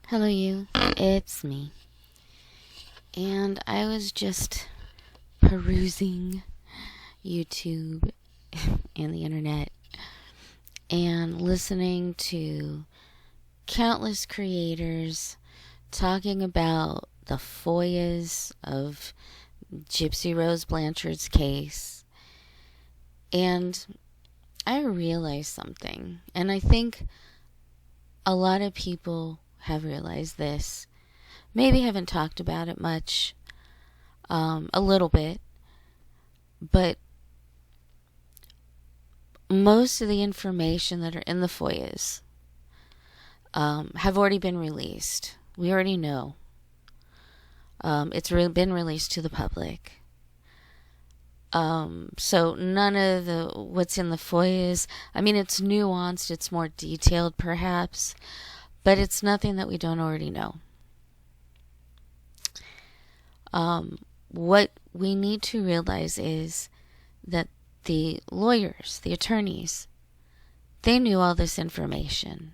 Hello, you. It's me. And I was just perusing YouTube and the internet and listening to countless creators talking about the foias of Gypsy Rose Blanchard's case. And I realized something. And I think a lot of people have realized this. Maybe haven't talked about it much, a little bit, but most of the information that are in the FOIAs have already been released. We already know. It's been released to the public. So none of what's in the FOIAs, I mean, it's nuanced, it's more detailed perhaps, but it's nothing that we don't already know. What we need to realize is that the lawyers, the attorneys, they knew all this information.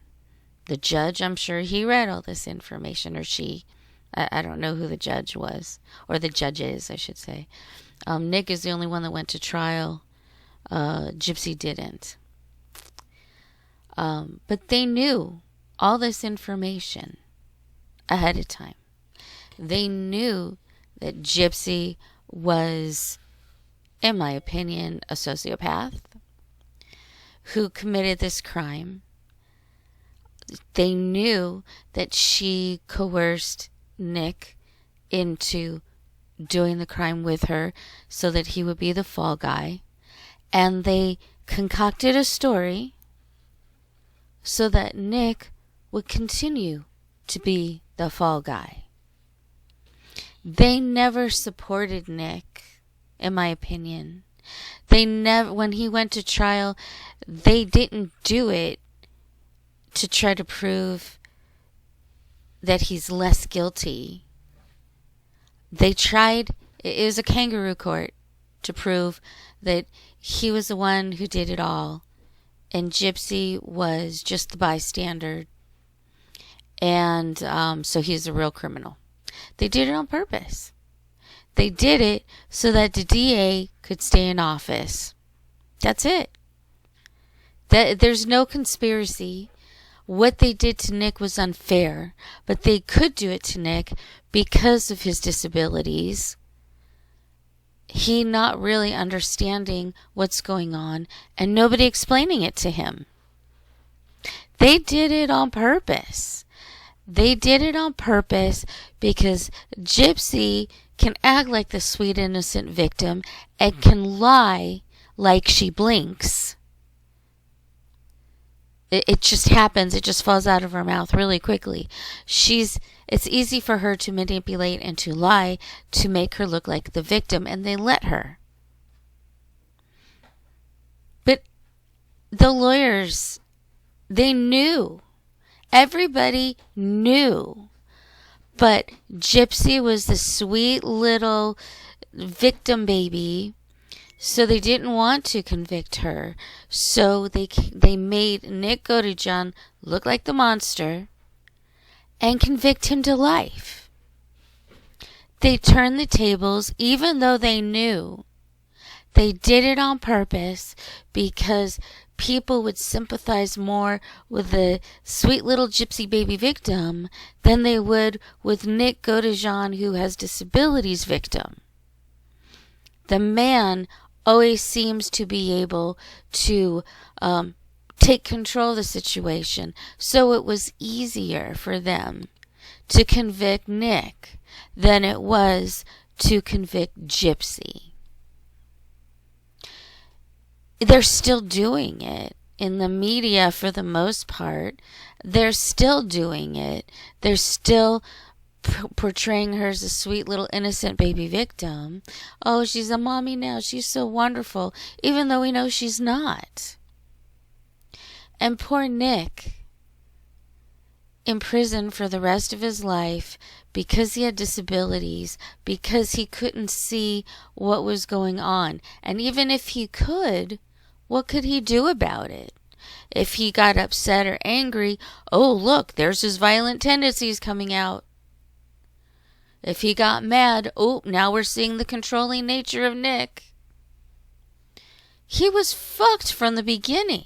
The judge, I'm sure he read all this information, or she. I don't know who the judge was, or the judge is, I should say. Nick is the only one that went to trial. Gypsy didn't. But they knew all this information ahead of time. They knew that Gypsy was, in my opinion, a sociopath who committed this crime. They knew that she coerced Nick into doing the crime with her so that he would be the fall guy. And they concocted a story so that Nick would continue to be the fall guy. They never supported Nick, in my opinion. They never, when he went to trial, they didn't do it to try to prove that he's less guilty. They tried, it was a kangaroo court, to prove that he was the one who did it all and Gypsy was just the bystander, and so he's a real criminal. They did it on purpose. They did it so that the DA could stay in office. That's it. There's no conspiracy. What they did to Nick was unfair, but they could do it to Nick because of his disabilities. He not really understanding what's going on and nobody explaining it to him. They did it on purpose. They did it on purpose because Gypsy can act like the sweet innocent victim and can lie like she blinks. It just happens. It just falls out of her mouth really quickly. It's easy for her to manipulate and to lie to make her look like the victim, and they let her. But the lawyers, they knew. Everybody knew. But Gypsy was the sweet little victim baby, so they didn't want to convict her. So they made Nick Godejohn look like the monster and convict him to life. They turned the tables even though they knew. They did it on purpose because people would sympathize more with the sweet little gypsy baby victim than they would with Nick Godejohn, who has disabilities, victim. The man always seems to be able to take control of the situation, so it was easier for them to convict Nick than it was to convict Gypsy. They're still doing it in the media for the most part. They're still doing it. They're still portraying her as a sweet little innocent baby victim. Oh, she's a mommy now. She's so wonderful, even though we know she's not. And poor Nick, in prison for the rest of his life because he had disabilities, because he couldn't see what was going on. And even if he could, what could he do about it? If he got upset or angry, oh, look, there's his violent tendencies coming out. If he got mad, oh, now we're seeing the controlling nature of Nick. He was fucked from the beginning.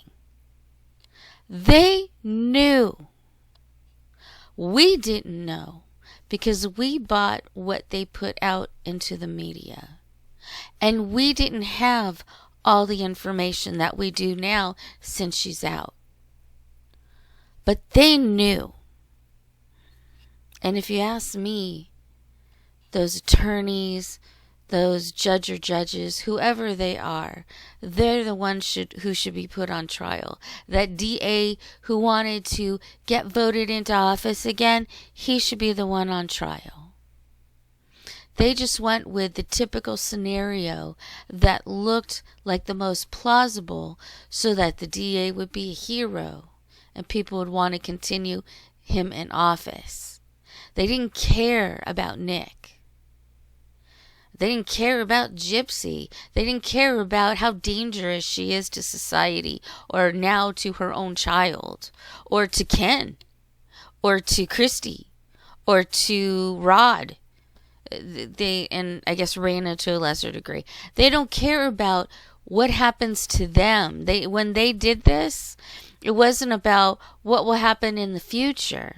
They knew. We didn't know because we bought what they put out into the media. And we didn't have all the information that we do now since she's out. But they knew. And if you ask me, those attorneys, those judges, whoever they are, they're the ones who should be put on trial. That DA who wanted to get voted into office again, he should be the one on trial. They just went with the typical scenario that looked like the most plausible so that the DA would be a hero and people would want to continue him in office. They didn't care about Nick. They didn't care about Gypsy. They didn't care about how dangerous she is to society or now to her own child or to Ken or to Christy or to Rod. And I guess Raina to a lesser degree. They don't care about what happens to them. When they did this, it wasn't about what will happen in the future.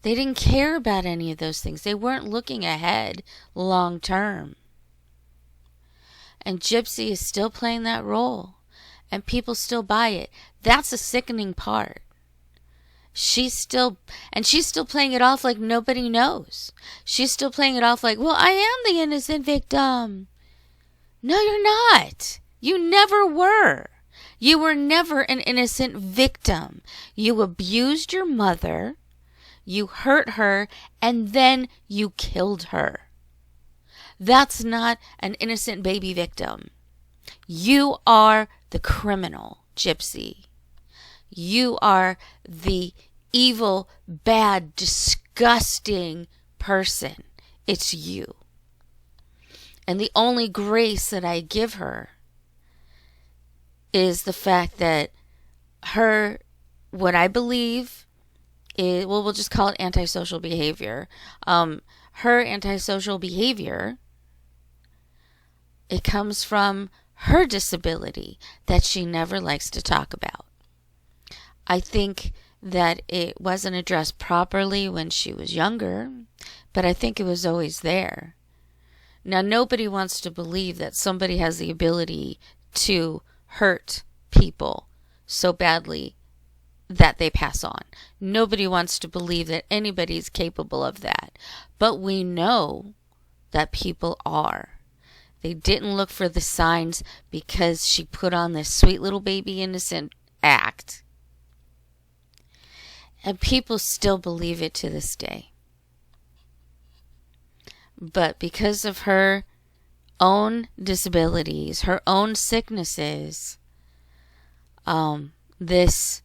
They didn't care about any of those things. They weren't looking ahead long term. And Gypsy is still playing that role. And people still buy it. That's the sickening part. She's still playing it off like nobody knows. She's still playing it off like, well, I am the innocent victim. No, you're not. You never were. You were never an innocent victim. You abused your mother. You hurt her, and then you killed her. That's not an innocent baby victim. You are the criminal, Gypsy. You are the evil, bad, disgusting person. It's you. And the only grace that I give her is the fact that what I believe is, well, we'll just call it antisocial behavior. Her antisocial behavior, it comes from her disability that she never likes to talk about. I think that it wasn't addressed properly when she was younger, but I think it was always there. Now, nobody wants to believe that somebody has the ability to hurt people so badly that they pass on. Nobody wants to believe that anybody's capable of that. But we know that people are. They didn't look for the signs because she put on this sweet little baby innocent act. And people still believe it to this day. But because of her own disabilities, her own sicknesses, this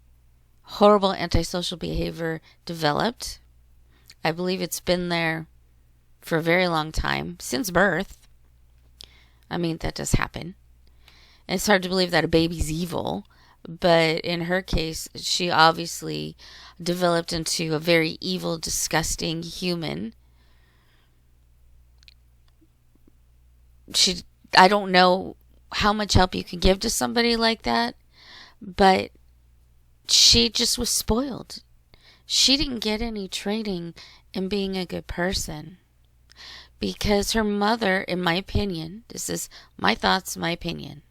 horrible antisocial behavior developed. I believe it's been there for a very long time, since birth. I mean, that does happen. And it's hard to believe that a baby's evil, but in her case, she obviously developed into a very evil, disgusting human. I don't know how much help you can give to somebody like that, but she just was spoiled. She didn't get any training in being a good person. Because her mother, in my opinion, this is my thoughts, my opinion.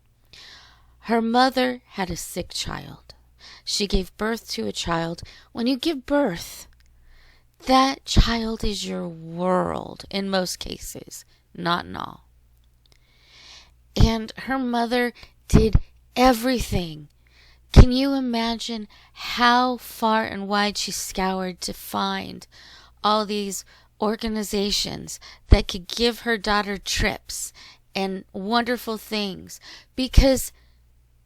Her mother had a sick child. She gave birth to a child. When you give birth, that child is your world in most cases, not in all. And her mother did everything. Can you imagine how far and wide she scoured to find all these organizations that could give her daughter trips and wonderful things? Because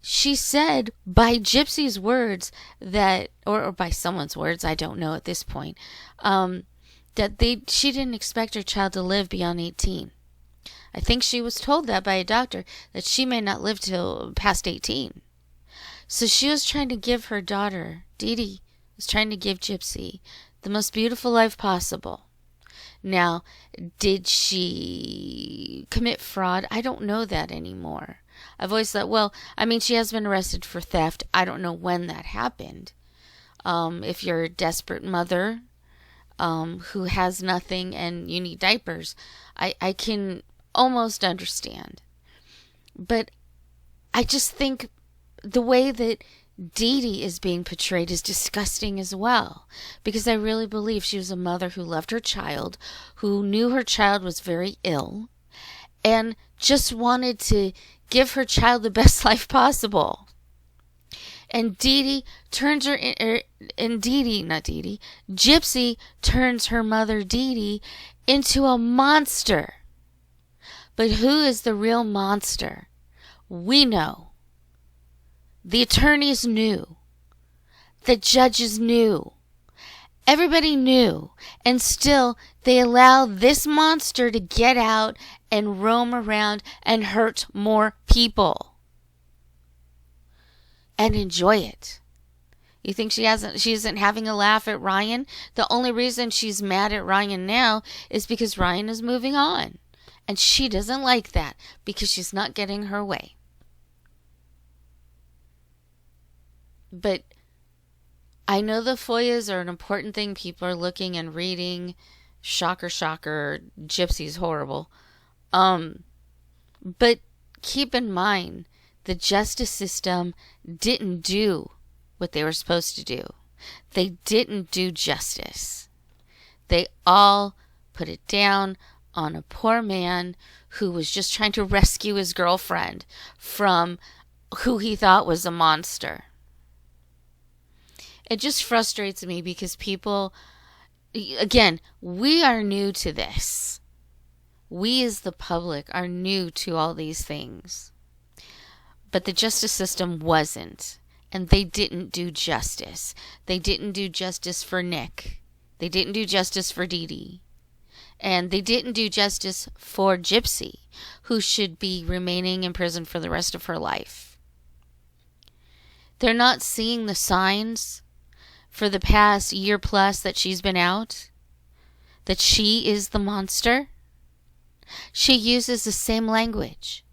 she said, by Gypsy's words, that, or by someone's words, I don't know at this point, that she didn't expect her child to live beyond 18. I think she was told that by a doctor, that she may not live till past 18. So she was trying to give her daughter, Dee Dee, was trying to give Gypsy the most beautiful life possible. Now, did she commit fraud? I don't know that anymore. I've always thought, well, I mean, she has been arrested for theft. I don't know when that happened. If you're a desperate mother who has nothing and you need diapers, I can almost understand. But I just think the way that Dee Dee is being portrayed is disgusting as well, because I really believe she was a mother who loved her child, who knew her child was very ill, and just wanted to give her child the best life possible. And Dee Dee turns her, and Dee Dee, not Dee Dee, Gypsy turns her mother Dee Dee into a monster. But who is the real monster? We know. The attorneys knew. The judges knew. Everybody knew. And still, they allow this monster to get out and roam around and hurt more people. And enjoy it. You think she isn't having a laugh at Ryan? The only reason she's mad at Ryan now is because Ryan is moving on. And she doesn't like that because she's not getting her way. But I know the FOIAs are an important thing. People are looking and reading. Shocker, shocker. Gypsy's horrible. But keep in mind, the justice system didn't do what they were supposed to do. They didn't do justice. They all put it down on a poor man who was just trying to rescue his girlfriend from who he thought was a monster. It just frustrates me because people, again, we are new to this. We as the public are new to all these things. But the justice system wasn't. And they didn't do justice. They didn't do justice for Nick. They didn't do justice for Dee Dee. And they didn't do justice for Gypsy, who should be remaining in prison for the rest of her life. They're not seeing the signs for the past year plus that she's been out, that she is the monster. She uses the same language.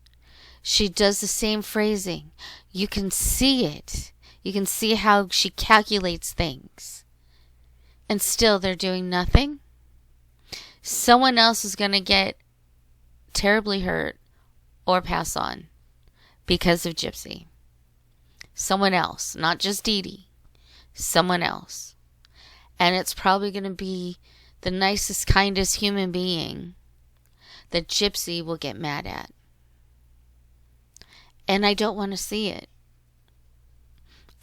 She does the same phrasing. You can see it. You can see how she calculates things. And still they're doing nothing. Someone else is going to get terribly hurt or pass on because of Gypsy. Someone else, not just Dee Dee. Someone else. And it's probably going to be the nicest, kindest human being that Gypsy will get mad at. And I don't want to see it.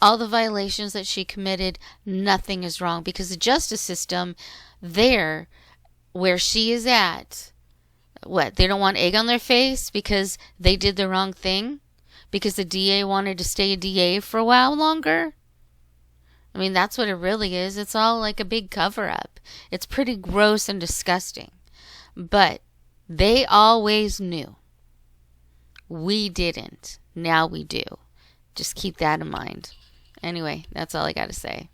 All the violations that she committed, nothing is wrong, because the justice system there where she is at, what, they don't want egg on their face because they did the wrong thing? Because the DA wanted to stay a DA for a while longer? I mean, that's what it really is. It's all like a big cover-up. It's pretty gross and disgusting. But they always knew. We didn't. Now we do. Just keep that in mind. Anyway, that's all I got to say.